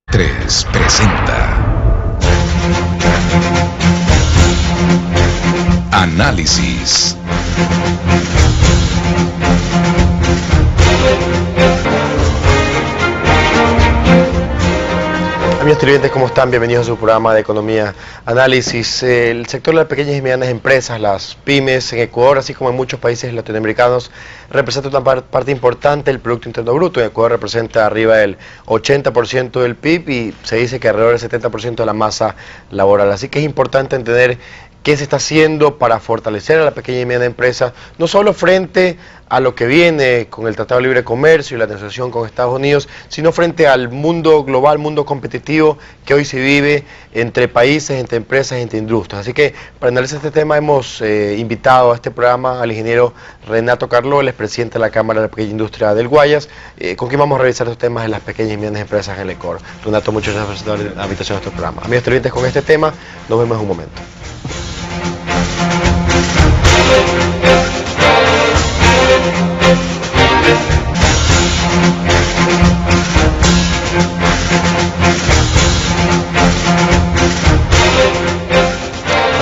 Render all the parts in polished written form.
3 presenta Análisis. Amigos televidentes, ¿cómo están? Bienvenidos a su programa de Economía Análisis. El sector de las pequeñas y medianas empresas, las pymes en Ecuador, así como en muchos países latinoamericanos, representa una parte importante del Producto Interno Bruto. En Ecuador representa arriba del 80% del PIB y se dice que alrededor del 70% de la masa laboral. Así que es importante entender qué se está haciendo para fortalecer a la pequeña y mediana empresa, no solo frente a lo que viene con el Tratado de Libre Comercio y la negociación con Estados Unidos, sino frente al mundo global, mundo competitivo que hoy se vive entre países, entre empresas, entre industrias. Así que para analizar este tema hemos invitado a este programa al ingeniero Renato Carló, el presidente de la Cámara de la Pequeña Industria del Guayas, con quien vamos a revisar los temas de las pequeñas y medianas empresas en el Ecuador. Renato, muchas gracias por la invitación a este programa. Amigos televidentes, con este tema nos vemos en un momento.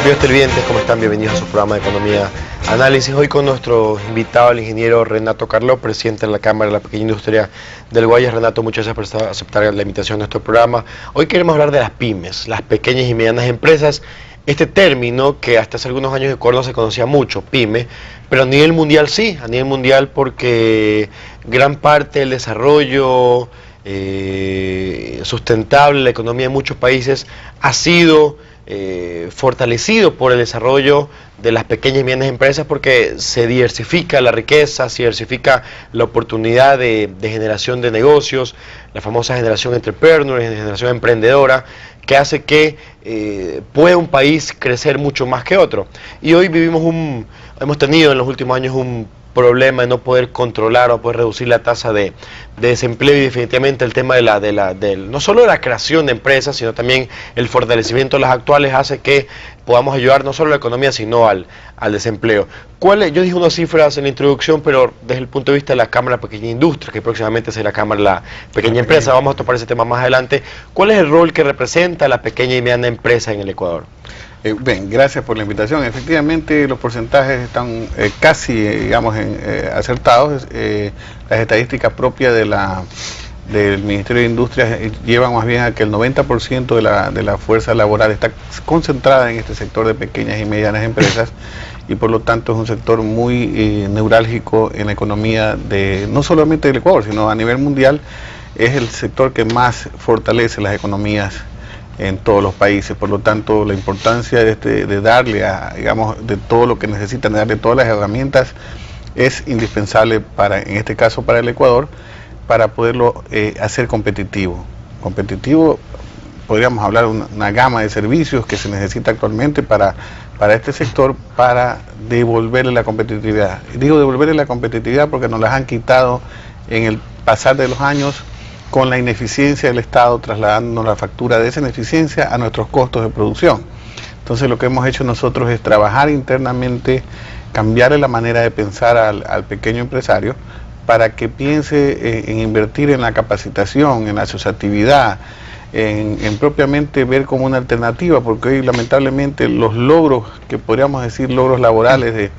Amigos televidentes, ¿cómo están? Bienvenidos a su programa de Economía Análisis. Hoy con nuestro invitado, el ingeniero Renato Carló, presidente de la Cámara de la Pequeña Industria del Guayas. Renato, muchas gracias por aceptar la invitación a nuestro programa. Hoy queremos hablar de las pymes, las pequeñas y medianas empresas. Este término que hasta hace algunos años en Ecuador no se conocía mucho, pyme, pero a nivel mundial sí, a nivel mundial porque gran parte del desarrollo sustentable, la economía de muchos países ha sido fortalecido por el desarrollo de las pequeñas y medianas empresas porque se diversifica la riqueza, se diversifica la oportunidad de generación de negocios, la famosa generación entrepreneur, generación emprendedora, que hace que pueda un país crecer mucho más que otro. Y hoy hemos tenido en los últimos años un problema de no poder controlar o poder reducir la tasa de desempleo, y definitivamente el tema no solo de la creación de empresas, sino también el fortalecimiento de las actuales hace que podamos ayudar no solo a la economía, sino al desempleo. Yo dije unas cifras en la introducción, pero desde el punto de vista de la Cámara de la Pequeña Industria, que próximamente será la Cámara de la Pequeña Empresa, vamos a topar ese tema más adelante. ¿Cuál es el rol que representa la pequeña y mediana empresa en el Ecuador? Bien, gracias por la invitación. Efectivamente, los porcentajes están casi, digamos, acertados. Las estadísticas propias del Ministerio de Industria llevan más bien a que el 90% de la fuerza laboral está concentrada en este sector de pequeñas y medianas empresas, y por lo tanto es un sector muy neurálgico en la economía no solamente del Ecuador, sino a nivel mundial. Es el sector que más fortalece las economías en todos los países. Por lo tanto, la importancia de darle digamos, de todo lo que necesitan, de darle todas las herramientas, es indispensable en este caso para el Ecuador, para poderlo hacer competitivo. Competitivo, podríamos hablar de una gama de servicios que se necesita actualmente para este sector, para devolverle la competitividad. Digo devolverle la competitividad porque nos las han quitado en el pasar de los años, con la ineficiencia del Estado, trasladándonos la factura de esa ineficiencia a nuestros costos de producción. Entonces lo que hemos hecho nosotros es trabajar internamente, cambiarle la manera de pensar al pequeño empresario para que piense en invertir en la capacitación, en la asociatividad, en propiamente ver como una alternativa, porque hoy lamentablemente los logros, que podríamos decir logros laborales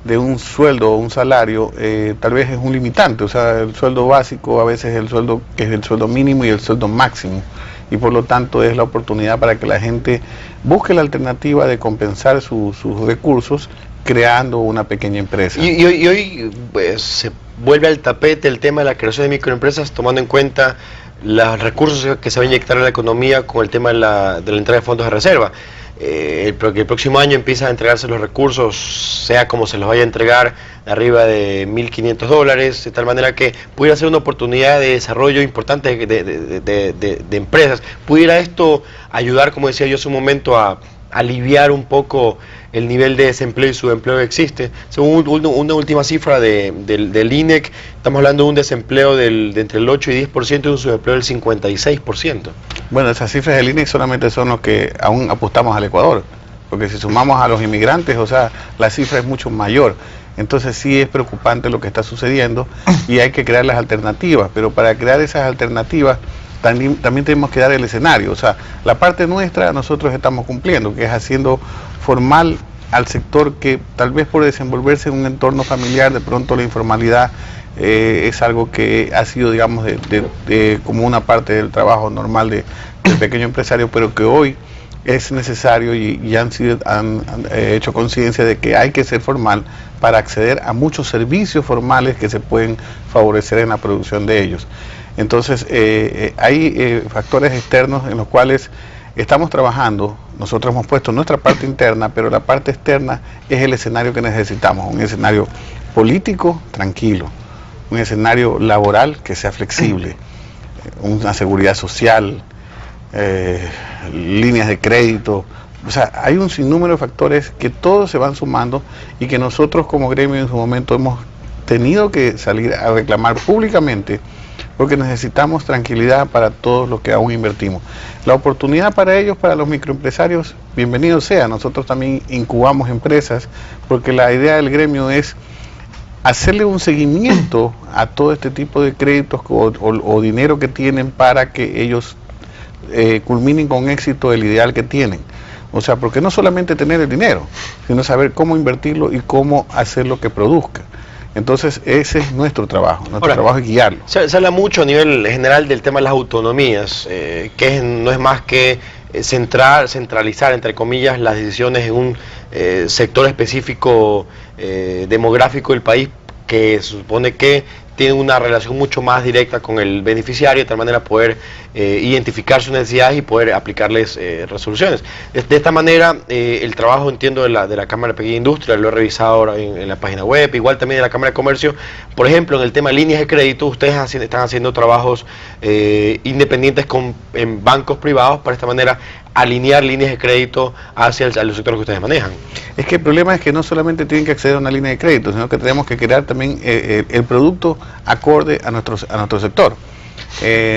de un sueldo o un salario, tal vez es un limitante. O sea, el sueldo básico a veces es el sueldo que es el sueldo mínimo y el sueldo máximo, y por lo tanto es la oportunidad para que la gente busque la alternativa de compensar sus recursos creando una pequeña empresa. Y hoy pues, se vuelve al tapete el tema de la creación de microempresas, tomando en cuenta los recursos que se va a inyectar en la economía con el tema de la entrega de fondos de reserva. El próximo año empiezan a entregarse los recursos, sea como se los vaya a entregar, arriba de $1.500, de tal manera que pudiera ser una oportunidad de desarrollo importante de empresas. ¿Pudiera esto ayudar, como decía yo hace un momento, a aliviar un poco el nivel de desempleo y subempleo que existe? Según una última cifra del INEC, estamos hablando de un desempleo de entre el 8 y 10% y un subempleo del 56%. Bueno, esas cifras del INEC solamente son los que aún apostamos al Ecuador, porque si sumamos a los inmigrantes, o sea, la cifra es mucho mayor. Entonces sí es preocupante lo que está sucediendo y hay que crear las alternativas, pero para crear esas alternativas también tenemos que dar el escenario. O sea, la parte nuestra nosotros estamos cumpliendo, que es haciendo formal al sector que tal vez por desenvolverse en un entorno familiar, de pronto la informalidad es algo que ha sido, digamos, como una parte del trabajo normal del pequeño empresario, pero que hoy es necesario y han hecho conciencia de que hay que ser formal para acceder a muchos servicios formales que se pueden favorecer en la producción de ellos. Entonces, hay factores externos en los cuales estamos trabajando. Nosotros hemos puesto nuestra parte interna, pero la parte externa es el escenario que necesitamos, un escenario político tranquilo, un escenario laboral que sea flexible, una seguridad social, líneas de crédito. O sea, hay un sinnúmero de factores que todos se van sumando y que nosotros como gremio en su momento hemos tenido que salir a reclamar públicamente, porque necesitamos tranquilidad para todos los que aún invertimos. La oportunidad para ellos, para los microempresarios, bienvenido sea. Nosotros también incubamos empresas, porque la idea del gremio es hacerle un seguimiento a todo este tipo de créditos o dinero que tienen para que ellos culminen con éxito el ideal que tienen. O sea, porque no solamente tener el dinero, sino saber cómo invertirlo y cómo hacer lo que produzca. Entonces ese es nuestro trabajo. Nuestro trabajo es guiarlo. Se habla mucho a nivel general del tema de las autonomías, no es más que centralizar, entre comillas, las decisiones en un sector específico demográfico del país, que se supone que tiene una relación mucho más directa con el beneficiario, de tal manera poder identificar sus necesidades y poder aplicarles resoluciones. De esta manera, el trabajo, entiendo, de la Cámara de Pequeña Industria, lo he revisado ahora en la página web, igual también de la Cámara de Comercio. Por ejemplo, en el tema de líneas de crédito, ustedes están haciendo trabajos independientes en bancos privados para de esta manera alinear líneas de crédito hacia los sectores que ustedes manejan. Es que el problema es que no solamente tienen que acceder a una línea de crédito, sino que tenemos que crear también el producto acorde a nuestro sector.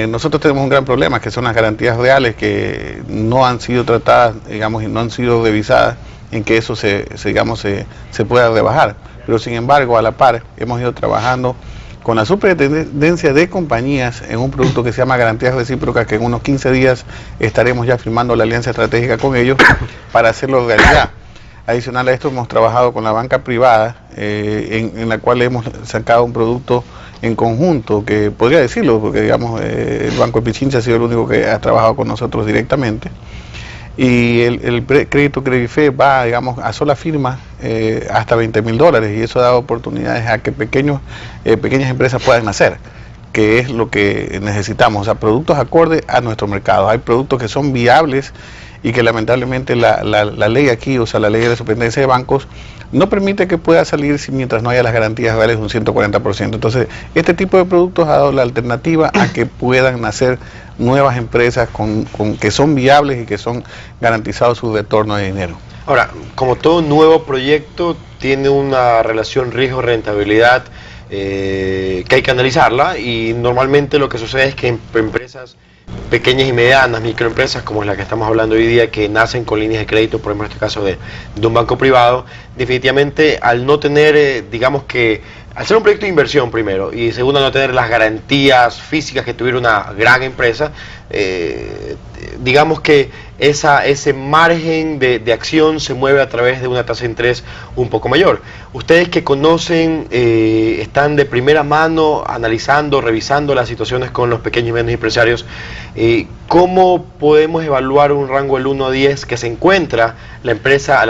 Nosotros tenemos un gran problema, que son las garantías reales que no han sido tratadas, digamos, y no han sido revisadas, en que eso se pueda rebajar. Pero sin embargo, a la par, hemos ido trabajando con la superintendencia de compañías en un producto que se llama Garantías Recíprocas, que en unos 15 días estaremos ya firmando la alianza estratégica con ellos para hacerlo realidad. Adicional a esto, hemos trabajado con la banca privada, en la cual hemos sacado un producto en conjunto, que podría decirlo, porque digamos el Banco de Pichincha ha sido el único que ha trabajado con nosotros directamente. Y el crédito Credife va, digamos, a sola firma hasta $20.000, y eso da oportunidades a que pequeñas empresas puedan nacer, que es lo que necesitamos. O sea, productos acorde a nuestro mercado. Hay productos que son viables y que lamentablemente la ley aquí, o sea, la ley de la superintendencia de bancos, no permite que pueda salir mientras no haya las garantías reales de un 140%. Entonces, este tipo de productos ha dado la alternativa a que puedan nacer nuevas empresas que son viables y que son garantizados su retorno de dinero. Ahora, como todo nuevo proyecto, tiene una relación riesgo-rentabilidad que hay que analizarla, y normalmente lo que sucede es que en empresas pequeñas y medianas, microempresas como la que estamos hablando hoy día, que nacen con líneas de crédito, por ejemplo en este caso de un banco privado, definitivamente al no tener, digamos que, al ser un proyecto de inversión primero, y segundo, no tener las garantías físicas que tuviera una gran empresa, digamos que ese margen de acción se mueve a través de una tasa de interés un poco mayor. Ustedes que conocen, están de primera mano analizando, revisando las situaciones con los pequeños y medianos empresarios, ¿cómo podemos evaluar un rango del 1 a 10 que se encuentra la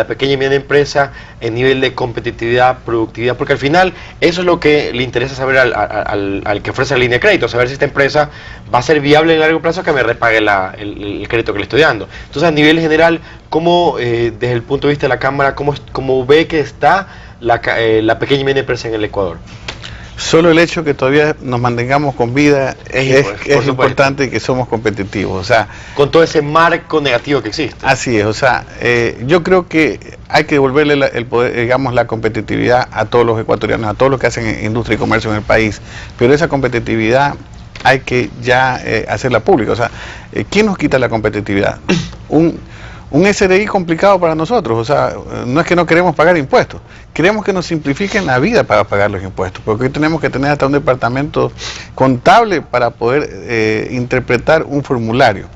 pequeña y mediana empresa en nivel de competitividad, productividad? Porque al final eso es lo que le interesa saber al que ofrece la línea de crédito, saber si esta empresa va a ser viable en largo plazo, que me repague el crédito que le estoy dando. Entonces, a nivel general, ¿cómo, desde el punto de vista de la Cámara, cómo ve que está la pequeña y mediana empresa en el Ecuador? Solo el hecho que todavía nos mantengamos con vida es importante, y que somos competitivos. O sea, con todo ese marco negativo que existe. Así es. O sea, yo creo que hay que devolverle el poder, digamos, la competitividad a todos los ecuatorianos, a todos los que hacen industria y comercio en el país. Pero esa competitividad hay que ya hacerla pública. O sea, ¿quién nos quita la competitividad? Un un SRI complicado para nosotros. O sea, no es que no queremos pagar impuestos, queremos que nos simplifiquen la vida para pagar los impuestos, porque hoy tenemos que tener hasta un departamento contable para poder interpretar un formulario.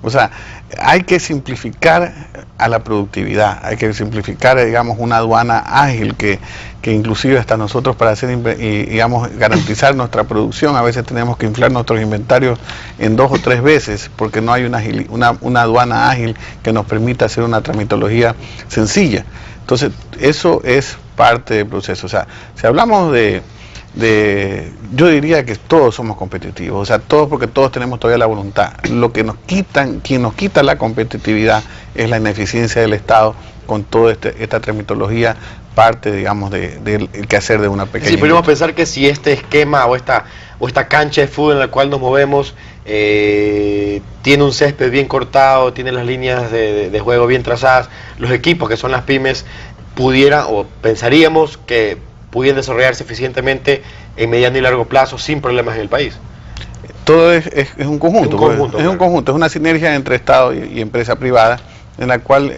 O sea, hay que simplificar a la productividad, hay que simplificar, digamos, una aduana ágil que inclusive hasta nosotros para hacer, digamos, garantizar nuestra producción, a veces tenemos que inflar nuestros inventarios en 2 o 3 veces porque no hay una aduana ágil que nos permita hacer una tramitología sencilla. Entonces, eso es parte del proceso. O sea, si hablamos yo diría que todos somos competitivos, o sea, todos, porque todos tenemos todavía la voluntad. Lo que quien nos quita la competitividad es la ineficiencia del Estado con toda esta tramitología, parte, digamos, del quehacer de una pequeña. Sí, podríamos pensar que si este esquema o esta cancha de fútbol en la cual nos movemos tiene un césped bien cortado, tiene las líneas de juego bien trazadas, los equipos que son las pymes pudieran, o pensaríamos que pudieran desarrollarse eficientemente en mediano y largo plazo sin problemas en el país. Todo es un conjunto, es una sinergia entre Estado y empresa privada, en la cual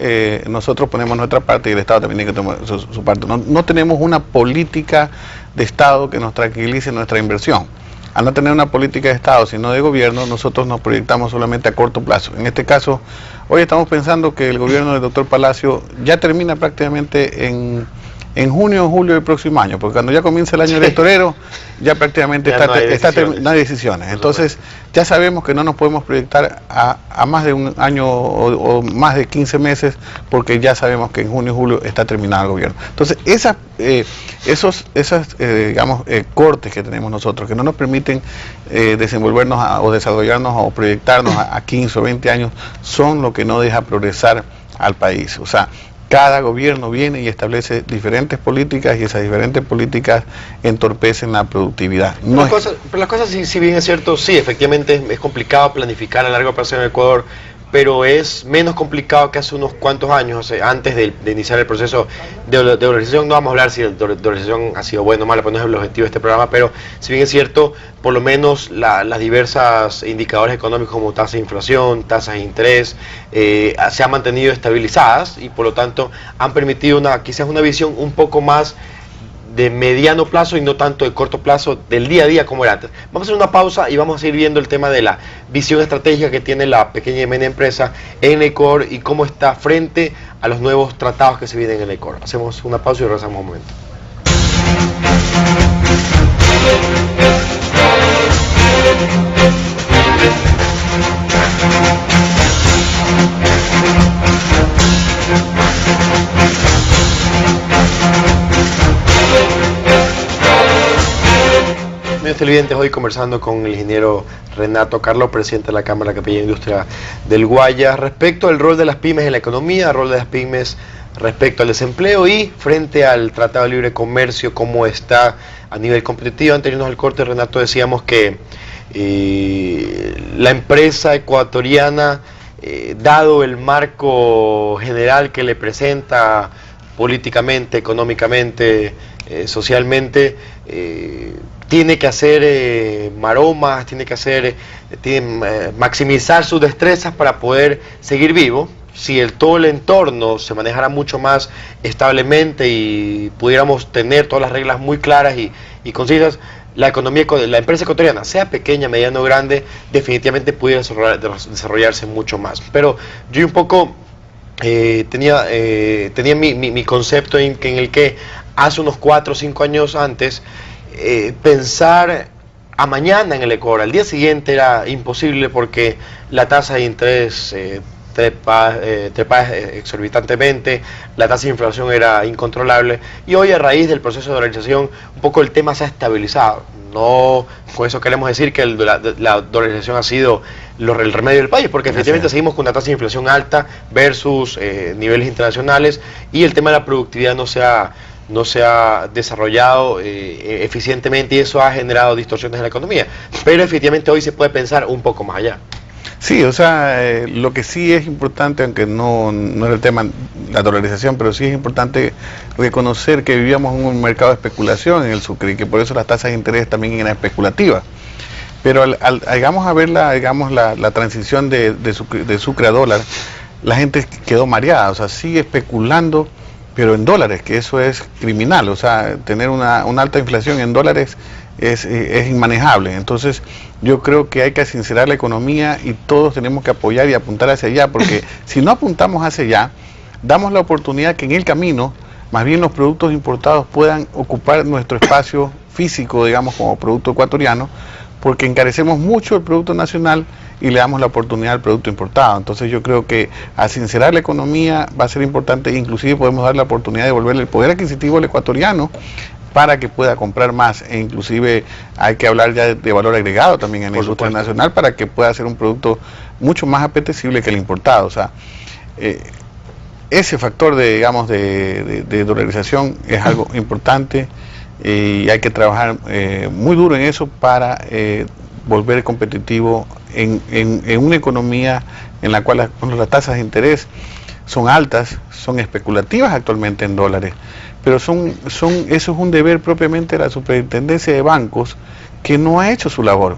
nosotros ponemos nuestra parte y el Estado también tiene que tomar su parte. No tenemos una política de Estado que nos tranquilice nuestra inversión. Al no tener una política de Estado, sino de gobierno, nosotros nos proyectamos solamente a corto plazo. En este caso, hoy estamos pensando que el gobierno del doctor Palacio ya termina prácticamente en junio o julio del próximo año, porque cuando ya comienza el año electorero, ya prácticamente no hay decisiones. Entonces, ya sabemos que no nos podemos proyectar a más de un año o más de 15 meses, porque ya sabemos que en junio o julio está terminado el gobierno. Entonces, esos cortes que tenemos nosotros, que no nos permiten desenvolvernos o desarrollarnos o proyectarnos a 15 o 20 años, son lo que no deja progresar al país. O sea, cada gobierno viene y establece diferentes políticas y esas diferentes políticas entorpecen la productividad. Pero las cosas, si bien es cierto, sí, efectivamente es complicado planificar a largo plazo en el Ecuador, pero es menos complicado que hace unos cuantos años, o sea, antes de iniciar el proceso de dolarización. No vamos a hablar si la dolarización ha sido buena o mala, pues no es el objetivo de este programa, pero si bien es cierto, por lo menos las diversas indicadores económicos como tasas de inflación, tasas de interés, se han mantenido estabilizadas y por lo tanto han permitido quizás una visión un poco más de mediano plazo y no tanto de corto plazo del día a día como era antes. Vamos a hacer una pausa y vamos a seguir viendo el tema de la visión estratégica que tiene la pequeña y media empresa en el Ecuador y cómo está frente a los nuevos tratados que se vienen en el Ecuador. Hacemos una pausa y regresamos un momento. Amigos televidentes, hoy conversando con el ingeniero Renato Carlos, presidente de la Cámara de la Pequeña Industria del Guayas, respecto al rol de las pymes en la economía, el rol de las pymes respecto al desempleo y frente al Tratado de Libre Comercio, cómo está a nivel competitivo. Antes de irnos al corte, Renato, decíamos que la empresa ecuatoriana, dado el marco general que le presenta políticamente, económicamente, socialmente, tiene que hacer maromas, tiene que maximizar sus destrezas para poder seguir vivo. Si todo el entorno se manejara mucho más establemente y pudiéramos tener todas las reglas muy claras y concisas, la empresa ecuatoriana, sea pequeña, mediana o grande, definitivamente pudiera desarrollarse mucho más. Pero yo un poco tenía mi concepto en el que hace unos 4 o 5 años antes, pensar a mañana en el Ecuador, al día siguiente era imposible porque la tasa de interés trepa exorbitantemente, la tasa de inflación era incontrolable y hoy a raíz del proceso de dolarización un poco el tema se ha estabilizado. No con eso queremos decir que la dolarización ha sido el remedio del país, porque efectivamente seguimos con una tasa de inflación alta versus niveles internacionales y el tema de la productividad no se ha desarrollado eficientemente y eso ha generado distorsiones en la economía. Pero efectivamente hoy se puede pensar un poco más allá. Sí, o sea, lo que sí es importante, aunque no era el tema la dolarización, pero sí es importante reconocer que vivíamos en un mercado de especulación en el Sucre y que por eso las tasas de interés también eran especulativas. Pero al a ver la transición de Sucre a dólar, la gente quedó mareada, o sea, sigue especulando, pero en dólares, que eso es criminal, o sea, tener una alta inflación en dólares es inmanejable. Entonces yo creo que hay que sincerar la economía y todos tenemos que apoyar y apuntar hacia allá, porque si no apuntamos hacia allá, damos la oportunidad que en el camino, más bien los productos importados puedan ocupar nuestro espacio físico, digamos, como producto ecuatoriano, porque encarecemos mucho el producto nacional y le damos la oportunidad al producto importado. Entonces yo creo que a sincerar la economía va a ser importante, inclusive podemos dar la oportunidad de devolverle el poder adquisitivo al ecuatoriano para que pueda comprar más, e inclusive hay que hablar ya de valor agregado también en la industria nacional para que pueda ser un producto mucho más apetecible que el importado. O sea, ese factor de, digamos, de dolarización es algo importante y hay que trabajar muy duro en eso para volver competitivo en una economía en la cual las tasas de interés son altas, son especulativas actualmente en dólares, pero eso es un deber propiamente de la Superintendencia de Bancos, que no ha hecho su labor.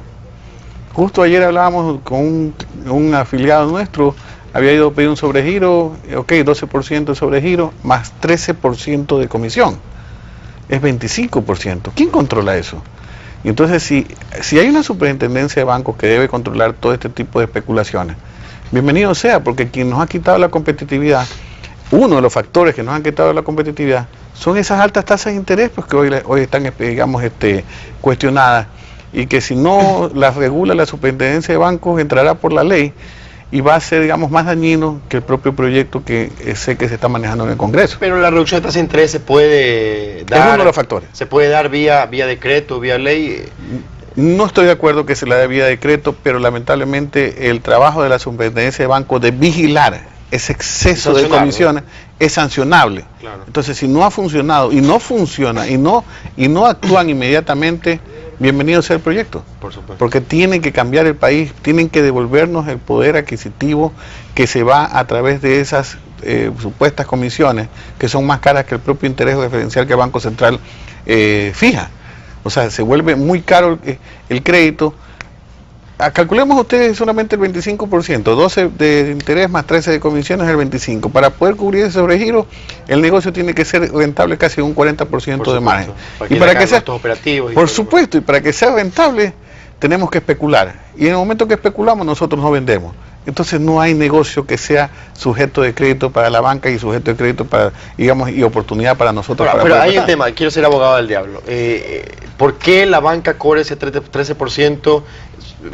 Justo ayer hablábamos con un afiliado nuestro, había ido a pedir un sobregiro, 12% de sobregiro, más 13% de comisión, es 25%. ¿Quién controla eso? Y entonces, si hay una superintendencia de bancos que debe controlar todo este tipo de especulaciones, bienvenido sea, porque quien nos ha quitado la competitividad, uno de los factores que nos han quitado la competitividad, son esas altas tasas de interés, pues que hoy están, digamos, cuestionadas, y que si no las regula la superintendencia de bancos, entrará por la ley, y va a ser, digamos, más dañino que el propio proyecto que sé que se está manejando en el Congreso. Pero la reducción de tasa de interés se puede dar... Es uno de los factores. ¿Se puede dar vía decreto, vía ley? No estoy de acuerdo que se la dé vía decreto, pero lamentablemente el trabajo de la Superintendencia de Bancos de vigilar ese exceso de comisiones es sancionable. Claro. Entonces, si no ha funcionado y no funciona y no actúan inmediatamente, bienvenido sea el proyecto. Por supuesto. Porque tienen que cambiar el país, tienen que devolvernos el poder adquisitivo que se va a través de esas supuestas comisiones que son más caras que el propio interés referencial que el Banco Central fija. O sea, se vuelve muy caro el crédito. Calculemos ustedes solamente el 25%, 12 de interés más 13 de comisiones, el 25%. Para poder cubrir ese sobregiro, el negocio tiene que ser rentable casi un 40% de margen. Y para que sea, por supuesto, y para que sea rentable, tenemos que especular. Y en el momento que especulamos, nosotros no vendemos. Entonces no hay negocio que sea sujeto de crédito para la banca y sujeto de crédito para, digamos, y oportunidad para nosotros. Pero hay un tema, quiero ser abogado del diablo. ¿Por qué la banca cobra ese 13%?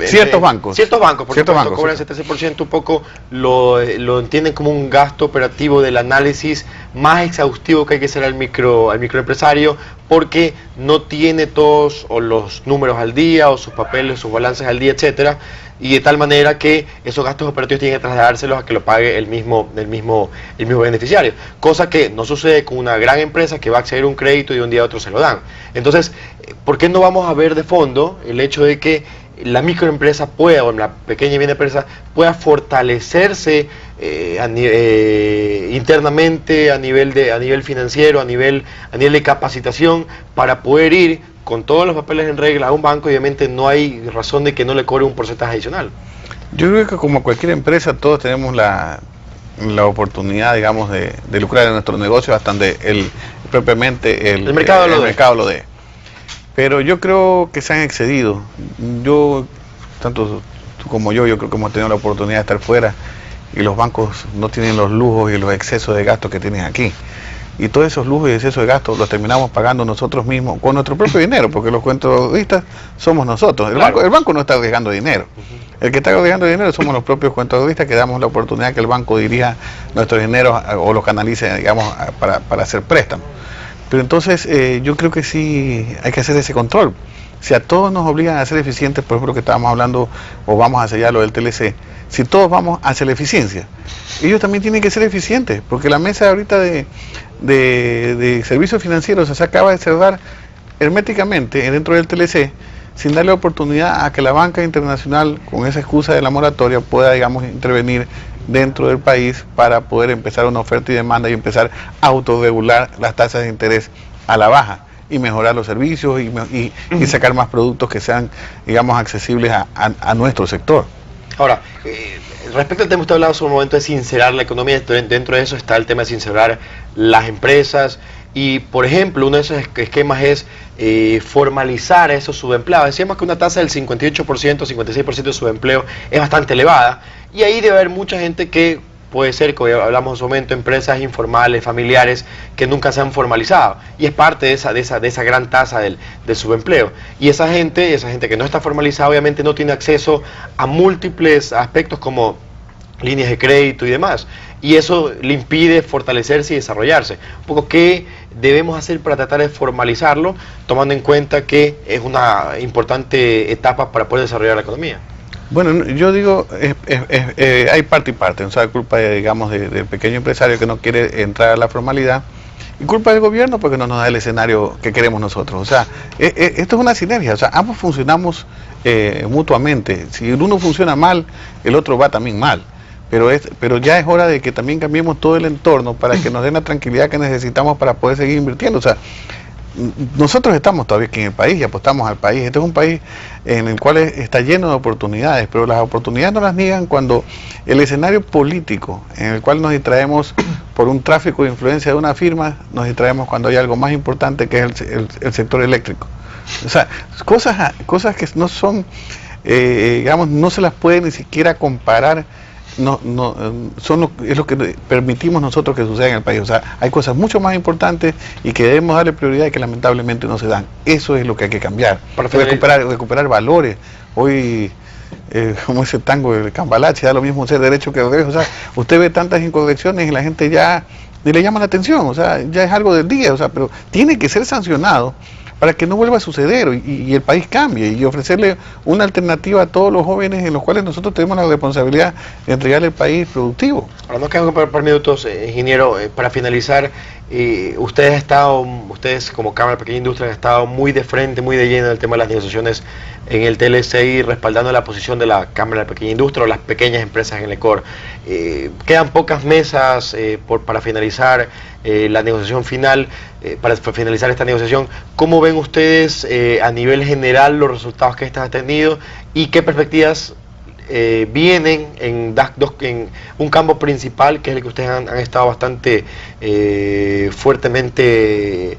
Ciertos bancos, cobran ese 13%, un poco lo entienden como un gasto operativo del análisis más exhaustivo que hay que hacer al microempresario, porque no tiene todos o los números al día, o sus papeles, sus balances al día, etcétera, y de tal manera que esos gastos operativos tienen que trasladárselos a que lo pague el mismo beneficiario, cosa que no sucede con una gran empresa que va a acceder a un crédito y de un día a otro se lo dan. Entonces, ¿por qué no vamos a ver de fondo el hecho de que la microempresa pueda, o la pequeña y mediana empresa pueda fortalecerse internamente a nivel financiero, a nivel de capacitación, para poder ir con todos los papeles en regla a un banco? Obviamente no hay razón de que no le cobre un porcentaje adicional. Yo creo que como cualquier empresa todos tenemos la oportunidad, digamos, de lucrar en nuestros negocios hasta donde propiamente el mercado lo dé. Pero yo creo que se han excedido. Tanto tú como yo creo que hemos tenido la oportunidad de estar fuera, y los bancos no tienen los lujos y los excesos de gastos que tienen aquí. Y todos esos lujos y excesos de gastos los terminamos pagando nosotros mismos con nuestro propio dinero, porque los cuentahogaristas somos nosotros. El banco no está arriesgando dinero. El que está arriesgando dinero somos los propios cuentahogaristas, que damos la oportunidad que el banco dirija nuestro dinero o los canalice, digamos, para hacer préstamos. Pero entonces yo creo que sí hay que hacer ese control. Si a todos nos obligan a ser eficientes, por ejemplo, que estábamos hablando, o vamos a hacer ya lo del TLC, si todos vamos hacia la eficiencia, ellos también tienen que ser eficientes, porque la mesa ahorita de servicios financieros se acaba de cerrar herméticamente dentro del TLC, sin darle oportunidad a que la banca internacional, con esa excusa de la moratoria, pueda, digamos, intervenir dentro del país para poder empezar una oferta y demanda y empezar a autorregular las tasas de interés a la baja y mejorar los servicios y sacar más productos que sean, digamos, accesibles a nuestro sector. Ahora, respecto al tema, usted ha hablado sobre un momento de sincerar la economía. Dentro de eso está el tema de sincerar las empresas. Y, por ejemplo, uno de esos esquemas es formalizar a esos subempleados. Decíamos que una tasa del 58%, 56% de subempleo es bastante elevada. Y ahí debe haber mucha gente que puede ser, como hablamos en su momento, empresas informales, familiares, que nunca se han formalizado. Y es parte de esa gran tasa del subempleo. Y esa gente que no está formalizada, obviamente no tiene acceso a múltiples aspectos como líneas de crédito y demás. Y eso le impide fortalecerse y desarrollarse. Un poco, ¿qué debemos hacer para tratar de formalizarlo, tomando en cuenta que es una importante etapa para poder desarrollar la economía? Bueno, yo digo, hay parte y parte. O sea, culpa, digamos, del pequeño empresario que no quiere entrar a la formalidad, y culpa del gobierno porque no nos da el escenario que queremos nosotros. O sea, esto es una sinergia. O sea, ambos funcionamos mutuamente. Si uno funciona mal, el otro va también mal. Pero ya es hora de que también cambiemos todo el entorno para que nos den la tranquilidad que necesitamos para poder seguir invirtiendo. O sea, nosotros estamos todavía aquí en el país y apostamos al país. Este es un país en el cual está lleno de oportunidades, pero las oportunidades no las niegan cuando el escenario político en el cual nos distraemos por un tráfico de influencia de una firma, nos distraemos cuando hay algo más importante que es el sector eléctrico. O sea, cosas que no son, digamos, no se las puede ni siquiera comparar. Es lo que permitimos nosotros que suceda en el país. O sea, hay cosas mucho más importantes y que debemos darle prioridad y que lamentablemente no se dan. Eso es lo que hay que cambiar. Para recuperar valores. Hoy, como ese tango del Cambalache, da lo mismo ser derecho que revés. O sea, usted ve tantas incorrecciones y la gente ya ni le llama la atención. O sea, ya es algo del día. O sea, pero tiene que ser sancionado para que no vuelva a suceder y el país cambie, y ofrecerle una alternativa a todos los jóvenes en los cuales nosotros tenemos la responsabilidad de entregarle el país productivo. Ahora nos quedan un par minutos, ingeniero, para finalizar. Ustedes como Cámara de Pequeña Industria han estado muy de frente, muy de lleno en el tema de las negociaciones en el TLCI, respaldando la posición de la Cámara de Pequeña Industria o las pequeñas empresas en el ECOR. Quedan pocas mesas para finalizar la negociación final, para finalizar esta negociación. ¿Cómo ven ustedes a nivel general los resultados que estas han tenido y qué perspectivas vienen en un campo principal, que es el que ustedes han estado bastante fuertemente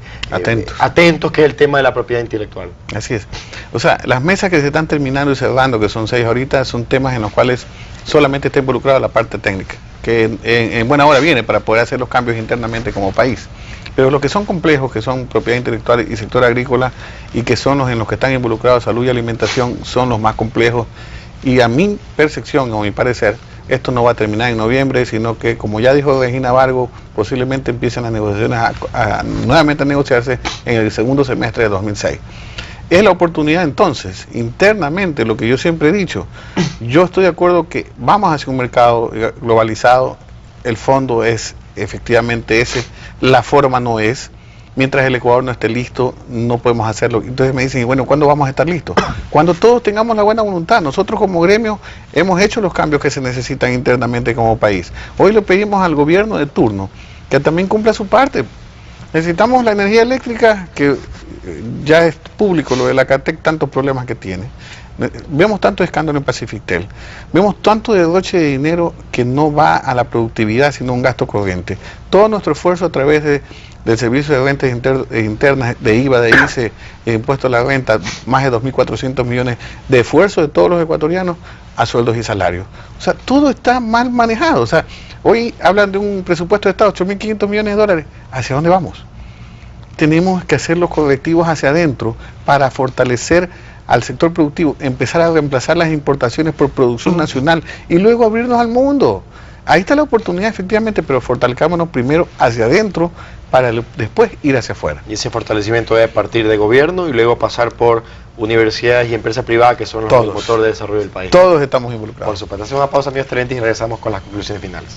atentos, que es el tema de la propiedad intelectual? Así es. O sea, las mesas que se están terminando y cerrando, que son 6 ahorita, son temas en los cuales solamente está involucrada la parte técnica, que en buena hora viene para poder hacer los cambios internamente como país. Pero los que son complejos, que son propiedad intelectual y sector agrícola, y que son los en los que están involucrados salud y alimentación, son los más complejos. Y a mi percepción, o a mi parecer, esto no va a terminar en noviembre, sino que, como ya dijo Regina Vargo, posiblemente empiecen las negociaciones nuevamente a negociarse en el segundo semestre de 2006. Es la oportunidad entonces, internamente, lo que yo siempre he dicho, yo estoy de acuerdo que vamos hacia un mercado globalizado, el fondo es efectivamente ese, la forma no es. Mientras el Ecuador no esté listo, no podemos hacerlo. Entonces me dicen, y bueno, ¿cuándo vamos a estar listos? Cuando todos tengamos la buena voluntad. Nosotros como gremio hemos hecho los cambios que se necesitan internamente como país. Hoy le pedimos al gobierno de turno que también cumpla su parte. Necesitamos la energía eléctrica, que ya es público lo de la CATEC, tantos problemas que tiene. Vemos tanto escándalo en Pacifictel, vemos tanto derroche de dinero que no va a la productividad, sino un gasto corriente. Todo nuestro esfuerzo a través del servicio de rentas internas, de IVA, de ICE, de impuesto a la renta, más de 2.400 millones de esfuerzo de todos los ecuatorianos a sueldos y salarios. O sea, todo está mal manejado. O sea, hoy hablan de un presupuesto de Estado, 8.500 millones de dólares. ¿Hacia dónde vamos? Tenemos que hacer los correctivos hacia adentro para fortalecer al sector productivo, empezar a reemplazar las importaciones por producción nacional y luego abrirnos al mundo. Ahí está la oportunidad efectivamente, pero fortalezcámonos primero hacia adentro para después ir hacia afuera. Y ese fortalecimiento debe partir de gobierno y luego pasar por universidades y empresas privadas, que son los motores de desarrollo del país. Todos estamos involucrados. Por supuesto. Hacemos una pausa, amigos televidentes, y regresamos con las conclusiones finales.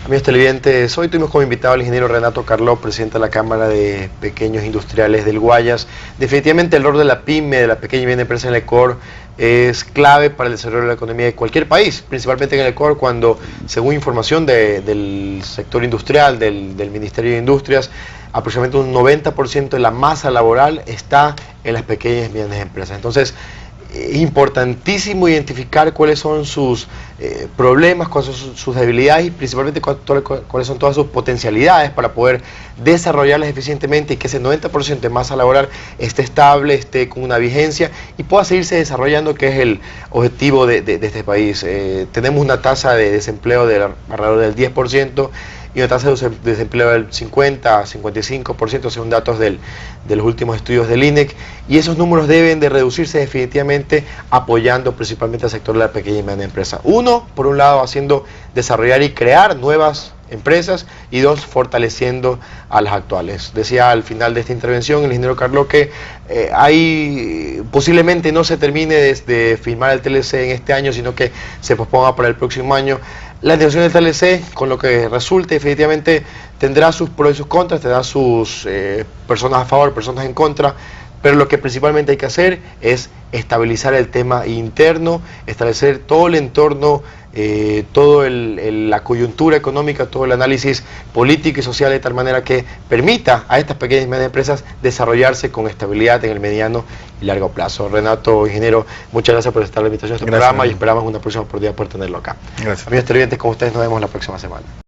Amigos televidentes, hoy tuvimos como invitado al ingeniero Renato Carló, presidente de la Cámara de Pequeños Industriales del Guayas. Definitivamente el rol de la PYME, de la pequeña y mediana empresa en el ECOR, es clave para el desarrollo de la economía de cualquier país, principalmente en el Ecuador, cuando, según información del sector industrial, del Ministerio de Industrias, aproximadamente un 90% de la masa laboral está en las pequeñas y medianas empresas. Entonces, es importantísimo identificar cuáles son sus problemas, cuáles son sus debilidades y principalmente cuáles son todas sus potencialidades para poder desarrollarlas eficientemente y que ese 90% de masa laboral esté estable, esté con una vigencia y pueda seguirse desarrollando, que es el objetivo de este país. Tenemos una tasa de desempleo de alrededor del 10%, y una tasa de desempleo del 50 a 55%, según datos de los últimos estudios del INEC, y esos números deben de reducirse definitivamente apoyando principalmente al sector de la pequeña y mediana empresa. Uno, por un lado, haciendo desarrollar y crear nuevas empresas, y dos, fortaleciendo a las actuales. Decía al final de esta intervención el ingeniero Carlos que posiblemente no se termine de firmar el TLC en este año, sino que se posponga para el próximo año. La negociación del TLC, con lo que resulte, definitivamente tendrá sus pros y sus contras, tendrá sus personas a favor, personas en contra, pero lo que principalmente hay que hacer es estabilizar el tema interno, establecer todo el entorno, toda la coyuntura económica, todo el análisis político y social de tal manera que permita a estas pequeñas y medianas empresas desarrollarse con estabilidad en el mediano y largo plazo. Renato, ingeniero, muchas gracias por aceptar la invitación a este programa y esperamos una próxima oportunidad por tenerlo acá. Gracias. Amigos televidentes, con ustedes nos vemos la próxima semana.